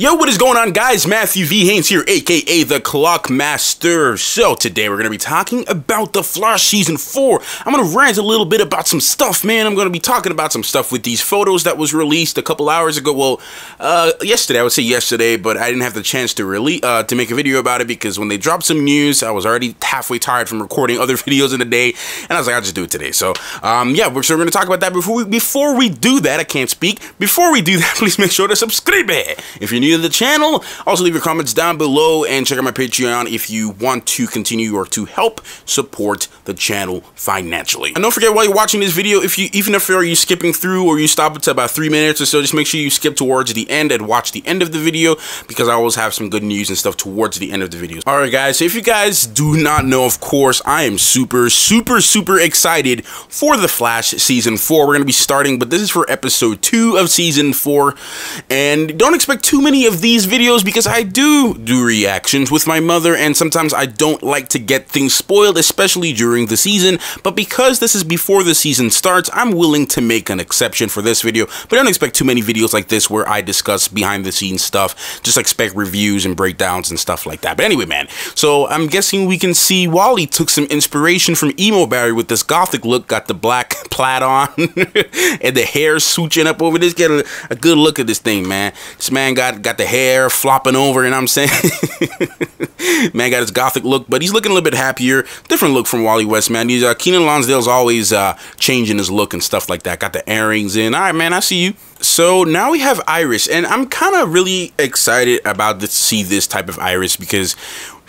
Yo, what is going on, guys? Matthew V. Haynes here, aka the Clock Master. So today we're going to be talking about The Flash Season 4. I'm going to rant a little bit about some stuff, man. I'm going to be talking about some stuff with these photos that was released a couple hours ago. Well, yesterday, I would say yesterday, but I didn't have the chance to make a video about it because when they dropped some news, I was already halfway tired from recording other videos in the day, and I was like, I'll just do it today. So, yeah, we're going to talk about that. Before we do that, I can't speak. Before we do that, please make sure to subscribe if you're new to the channel. Also leave your comments down below and check out my Patreon if you want to continue or to help support the channel financially. And don't forget, while you're watching this video, even if you're skipping through or you stop it to about 3 minutes or so, just make sure you skip towards the end and watch the end of the video, because I always have some good news and stuff towards the end of the videos. Alright guys, so if you guys do not know, of course, I am super excited for The Flash Season 4. We're going to be starting, but this is for episode 2 of Season 4, and don't expect too many of these videos because I do reactions with my mother, and sometimes I don't like to get things spoiled, especially during the season. But because this is before the season starts, I'm willing to make an exception for this video. But don't expect too many videos like this where I discuss behind the scenes stuff. Just expect reviews and breakdowns and stuff like that. But anyway, man, so I'm guessing we can see Wally took some inspiration from emo Barry with this gothic look, got the black plaid on and the hair swooching up over this. Get a good look at this thing, man. This man got the hair flopping over, you know what I'm saying? Man got his gothic look, but he's looking a little bit happier. Different look from Wally West, man. He's Keenan Lonsdale's always changing his look and stuff like that. Got the earrings in. All right, man, I see you. So now we have Iris, and I'm kind of really excited about to see this type of Iris because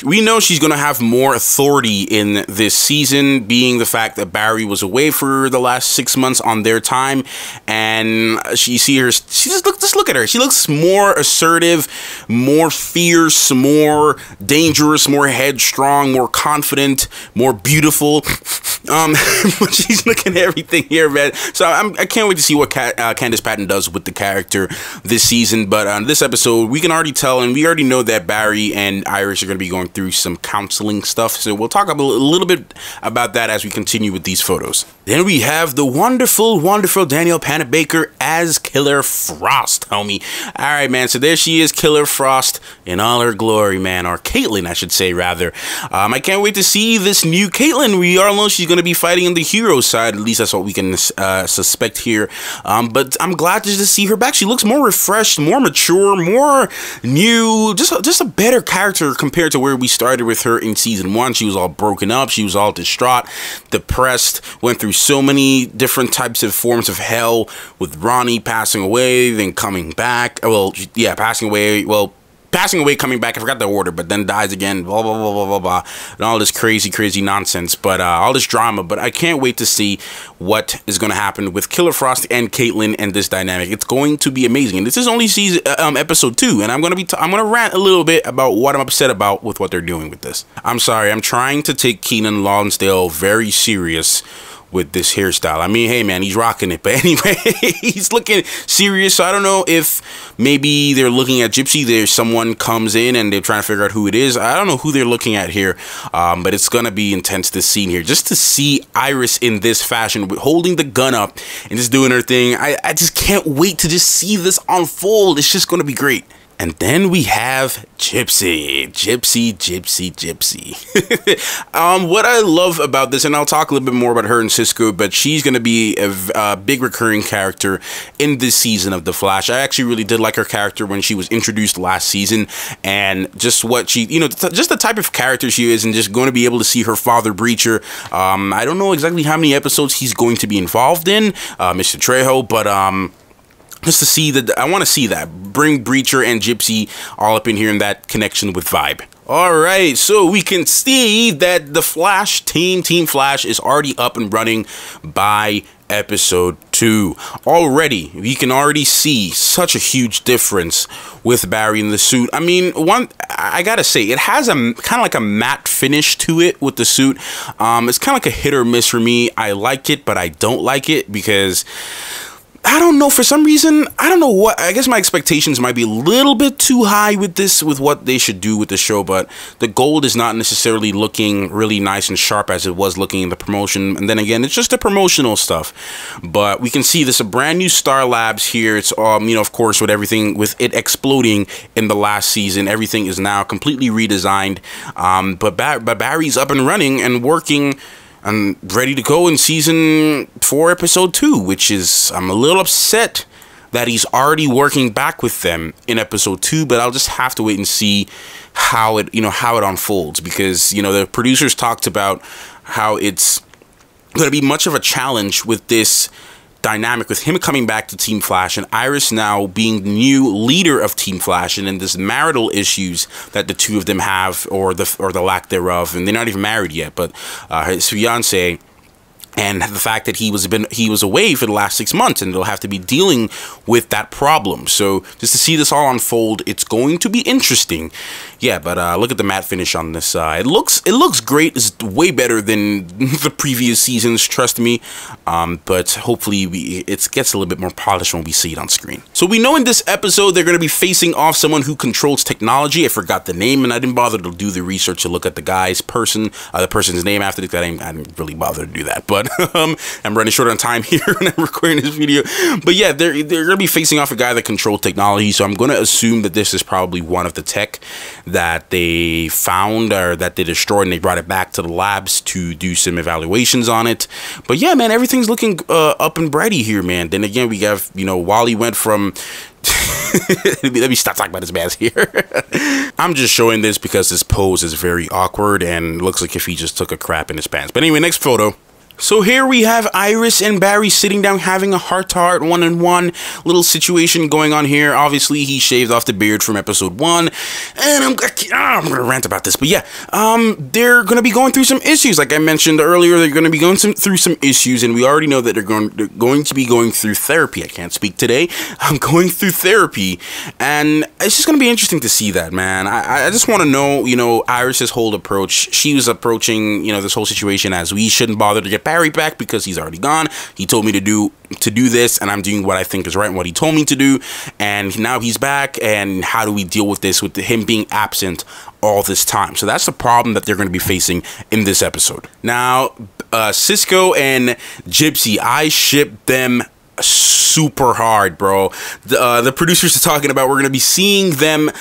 we know she's going to have more authority in this season, being the fact that Barry was away for the last 6 months on their time, and just look at her. She looks more assertive, more fierce, more dangerous, more headstrong, more confident, more beautiful. But she's looking at everything here, man. So I can't wait to see what Candice Patton does with the character this season. But on this episode, we can already tell, and we already know that Barry and Iris are going to be going through some counseling stuff. So we'll talk a little bit about that as we continue with these photos. Then we have the wonderful Danielle Panabaker as Killer Frost, homie. All right, man. So there she is, Killer Frost in all her glory, man. Or Caitlin, I should say, rather. I can't wait to see this new Caitlin. We all know she's going to be fighting on the hero side. At least that's what we can suspect here. But I'm glad just to see her back. She looks more refreshed, more mature, more new. Just a better character compared to where we started with her in season 1. She was all broken up. She was all distraught, depressed, went through so many different types of forms of hell, with Ronnie passing away, then coming back. Well, yeah, passing away, coming back. I forgot the order, but then dies again, blah, blah, blah, blah, blah, blah, and all this crazy nonsense, but all this drama. But I can't wait to see what is going to happen with Killer Frost and Caitlin and this dynamic. It's going to be amazing. And this is only episode 2, and I'm going to rant a little bit about what I'm upset about with what they're doing with this. I'm sorry. I'm trying to take Keenan Lonsdale very serious with this hairstyle. I mean, hey man, he's rocking it, but anyway, he's looking serious. So I don't know if maybe they're looking at Gypsy. There's someone comes in and they're trying to figure out who it is. I don't know who they're looking at here, but it's gonna be intense, this scene here, just to see Iris in this fashion, holding the gun up and just doing her thing. I just can't wait to just see this unfold. It's just gonna be great. And then we have Gypsy. What I love about this, and I'll talk a little bit more about her and Cisco, but she's going to be a big recurring character in this season of The Flash. I actually really did like her character when she was introduced last season, and just what she, just the type of character she is, and just going to be able to see her father, Breacher. I don't know exactly how many episodes he's going to be involved in, Mr. Trejo, but just to see that, I want to see that. Bring Breacher and Gypsy all up in here in that connection with vibe. Alright, so we can see that the Flash Team Flash is already up and running by episode 2. Already, we can already see such a huge difference with Barry in the suit. I mean, I gotta say, it has a kind of like a matte finish to it with the suit. It's kind of like a hit or miss for me. I like it, but I don't like it because I don't know, for some reason, I don't know what, I guess my expectations might be a little bit too high with this, with what they should do with the show, but the gold is not necessarily looking really nice and sharp as it was looking in the promotion, and then again, it's just the promotional stuff, but we can see this a brand new Star Labs here. It's, you know, of course, with everything, with it exploding in the last season, everything is now completely redesigned, but Barry's up and running and working and ready to go in season 4, episode 2, which is, I'm a little upset that he's already working back with them in episode 2, but I'll just have to wait and see how it, you know, how it unfolds, because, you know, the producers talked about how it's going to be much of a challenge with this dynamic, with him coming back to Team Flash and Iris now being the new leader of Team Flash, and then this marital issues that the two of them have, or the lack thereof, and they're not even married yet, but his fiance, and the fact that he was away for the last 6 months, and they'll have to be dealing with that problem. So just to see this all unfold, it's going to be interesting. Yeah, but look at the matte finish on this. It looks great. It's way better than the previous seasons, trust me. But hopefully it gets a little bit more polished when we see it on screen. So we know in this episode they're going to be facing off someone who controls technology. I forgot the name, and I didn't bother to do the research to look at the person's name after this. I didn't really bother to do that, but I'm running short on time here when I'm recording this video. But yeah, they're gonna be facing off a guy that controls technology, so I'm gonna assume that this is probably one of the tech that they found or that they destroyed, and they brought it back to the labs to do some evaluations on it. But yeah, man, everything's looking up and brighty here, man. Then again, we have, you know, Wally went from let me stop talking about his mask here. I'm just showing this because his pose is very awkward and looks like if he just took a crap in his pants. But anyway, next photo. So here we have Iris and Barry sitting down having a heart-to-heart, one-on-one little situation going on here. Obviously, he shaved off the beard from episode 1, and I'm gonna rant about this. But yeah, they're gonna be going through some issues. Like I mentioned earlier, they're gonna be going through some issues, and we already know that they're going to be going through therapy. I can't speak today. I'm going through therapy, and it's just gonna be interesting to see that, man. I just want to know, you know, Iris's whole approach. She was approaching, you know, this whole situation as we shouldn't bother to get Barry back because he's already gone. He told me to do this, and I'm doing what I think is right and what he told me to do, and now he's back, and how do we deal with this, with him being absent all this time? So that's the problem that they're going to be facing in this episode. Now, Cisco and Gypsy, I ship them super hard, bro. The producers are talking about we're going to be seeing them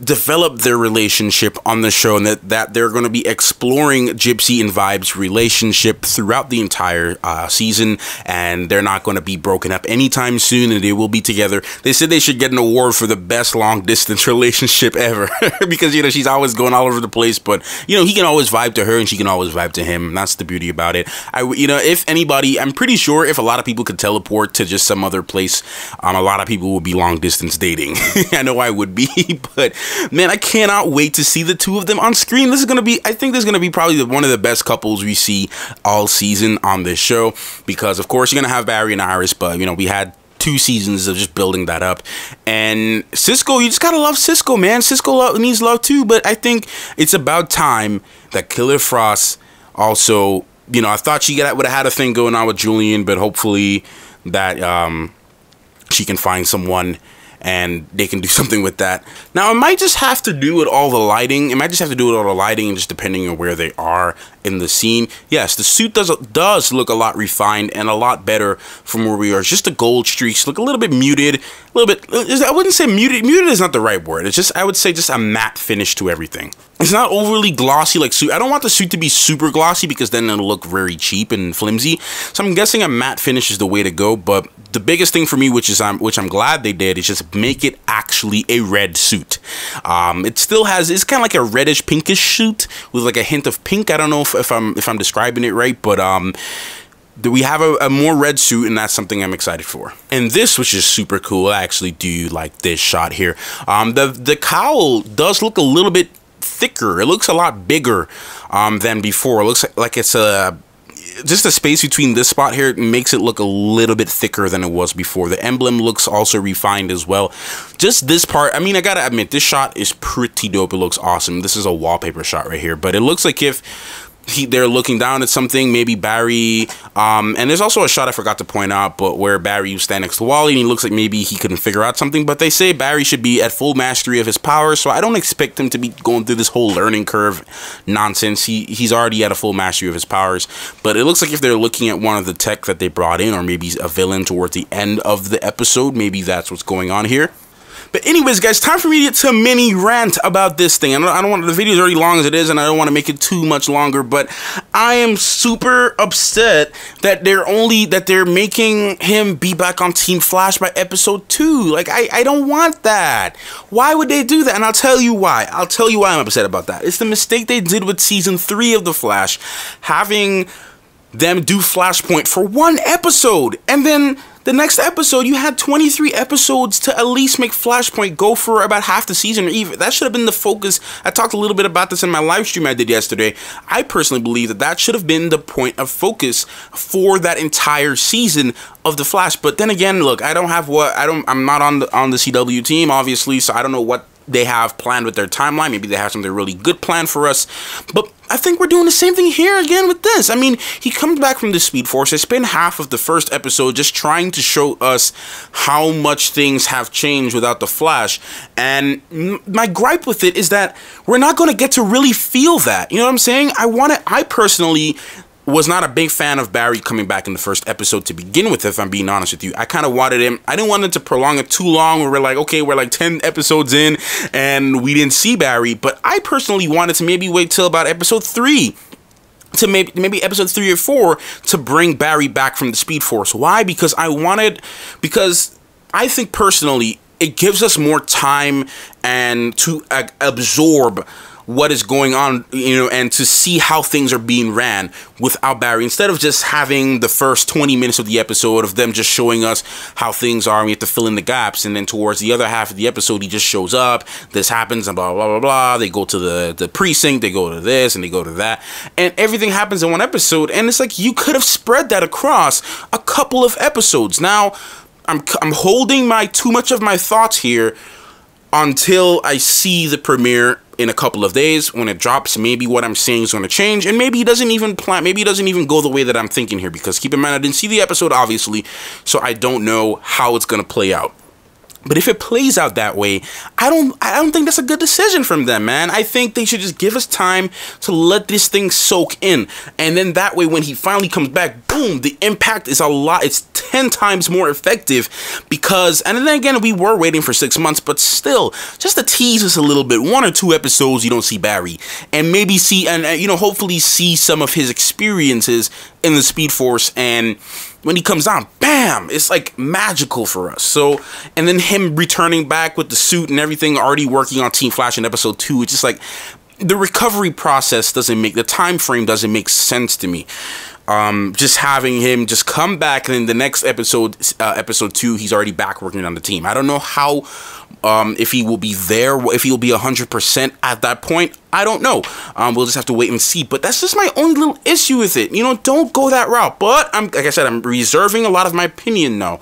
develop their relationship on the show, and that they're going to be exploring Gypsy and Vibe's relationship throughout the entire season, and they're not going to be broken up anytime soon, and they will be together. They said they should get an award for the best long distance relationship ever because, you know, she's always going all over the place, but, you know, he can always vibe to her and she can always vibe to him. That's the beauty about it. You know, if anybody, I'm pretty sure if a lot of people could teleport to just some other place, a lot of people would be long distance dating. I know I would be, but man, I cannot wait to see the two of them on screen. This is going to be, I think this is going to be probably one of the best couples we see all season on this show, because of course you're going to have Barry and Iris, but, you know, we had 2 seasons of just building that up. And Cisco, you just gotta love Cisco, man. Cisco needs love too, but I think it's about time that Killer Frost also, you know, I thought she would have had a thing going on with Julian, but hopefully that she can find someone and they can do something with that. Now, it might just have to do with all the lighting. It might just have to do with all the lighting, and just depending on where they are in the scene. Yes, the suit does look a lot refined and a lot better from where we are. It's just the gold streaks look a little bit muted, a little bit, I wouldn't say muted. Muted is not the right word. It's just, I would say just a matte finish to everything. It's not overly glossy like suit. I don't want the suit to be super glossy because then it'll look very cheap and flimsy. So I'm guessing a matte finish is the way to go. But the biggest thing for me, which I'm glad they did, is just make it actually a red suit. It still has, it's kind of like a reddish pinkish suit with like a hint of pink. I don't know if I'm describing it right, but we have a more red suit, and that's something I'm excited for. And this, which is super cool, I actually do like this shot here. The cowl does look a little bit thicker. It looks a lot bigger than before. It looks like it's just the space between this spot here makes it look a little bit thicker than it was before. The emblem looks also refined as well. Just this part, I mean, I gotta admit, this shot is pretty dope. It looks awesome. This is a wallpaper shot right here, but it looks like if they're looking down at something, maybe Barry, and there's also a shot I forgot to point out, but where Barry was standing next to Wally, and he looks like maybe he couldn't figure out something, but they say Barry should be at full mastery of his powers, so I don't expect him to be going through this whole learning curve nonsense. He's already at a full mastery of his powers, but it looks like if they're looking at one of the tech that they brought in, or maybe a villain towards the end of the episode, maybe that's what's going on here. But anyways, guys, time for me to get to a mini rant about this thing. I don't want, the video is already long as it is, and I don't want to make it too much longer, but I am super upset that they're making him be back on Team Flash by episode 2. Like, I don't want that. Why would they do that? And I'll tell you why. I'll tell you why I'm upset about that. It's the mistake they did with season 3 of The Flash, having them do Flashpoint for 1 episode, and then the next episode, you had 23 episodes to at least make Flashpoint go for about half the season, or even. That should have been the focus. I talked a little bit about this in my live stream I did yesterday. I personally believe that that should have been the point of focus for that entire season of The Flash. But then again, look, I'm not on the CW team, obviously, so I don't know what they have planned with their timeline. Maybe they have something really good planned for us, but I think we're doing the same thing here again with this. I mean, he comes back from the Speed Force. They spend half of the first episode just trying to show us how much things have changed without the Flash, and my gripe with it is that we're not going to get to really feel that. You know what I'm saying? I personally was not a big fan of Barry coming back in the first episode to begin with, if I'm being honest with you. I kind of wanted him, I didn't want it to prolong it too long, where we're like, okay, we're like 10 episodes in and we didn't see Barry, but I personally wanted to maybe wait till about episode 3, to maybe episode 3 or 4, to bring Barry back from the Speed Force. Why? Because I think personally, it gives us more time and to absorb what is going on, you know, and to see how things are being ran without Barry, instead of just having the first 20 minutes of the episode of them just showing us how things are and we have to fill in the gaps, and then towards the other half of the episode he just shows up, this happens, and blah blah blah blah, they go to the precinct, they go to this and they go to that, and everything happens in one episode. And it's like, you could have spread that across a couple of episodes. Now I'm holding too much of my thoughts here until I see the premiere in a couple of days. When it drops, maybe what I'm saying is going to change, and maybe it doesn't even go the way that I'm thinking here, because keep in mind, I didn't see the episode, obviously, so I don't know how it's going to play out. But if it plays out that way, I don't think that's a good decision from them, man. I think they should just give us time to let this thing soak in, and then that way, when he finally comes back, boom, the impact is it's 10 times more effective. Because, and then again, we were waiting for 6 months, but still, just to tease us a little bit, 1 or 2 episodes you don't see Barry, and maybe see, and you know, hopefully see some of his experiences in the Speed Force, and when he comes on, bam, it's like magical for us. So, and then him returning back with the suit and everything, already working on Team Flash in episode 2, it's just like, the recovery process the time frame doesn't make sense to me. Just having him just come back, and then the next episode, episode 2, he's already back working on the team. I don't know how, if he will be there, if he'll be 100% at that point. I don't know. We'll just have to wait and see. But that's just my only little issue with it. You know, don't go that route. But like I said, I'm reserving a lot of my opinion now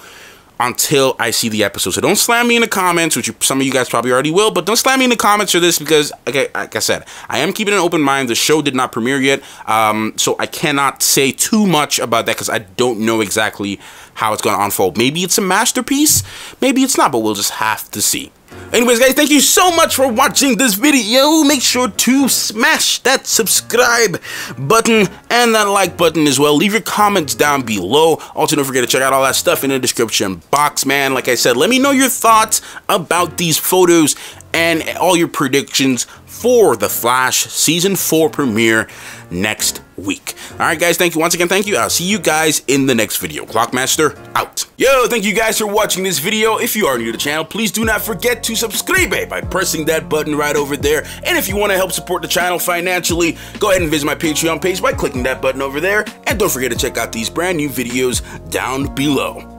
until I see the episode. So don't slam me in the comments, which some of you guys probably already will, but don't slam me in the comments for this, because, okay, like I said, I am keeping an open mind. The show did not premiere yet, so I cannot say too much about that, because I don't know exactly how it's going to unfold. Maybe it's a masterpiece, maybe it's not, but we'll just have to see. Anyways, guys, thank you so much for watching this video. Make sure to smash that subscribe button and that like button as well. Leave your comments down below. Also, don't forget to check out all that stuff in the description box, man. Like I said, let me know your thoughts about these photos and all your predictions for The Flash Season 4 premiere next week. Alright, guys, thank you once again. Thank you. I'll see you guys in the next video. Clockmaster out. Yo, thank you guys for watching this video. If you are new to the channel, please do not forget to subscribe by pressing that button right over there. And if you want to help support the channel financially, go ahead and visit my Patreon page by clicking that button over there. And don't forget to check out these brand new videos down below.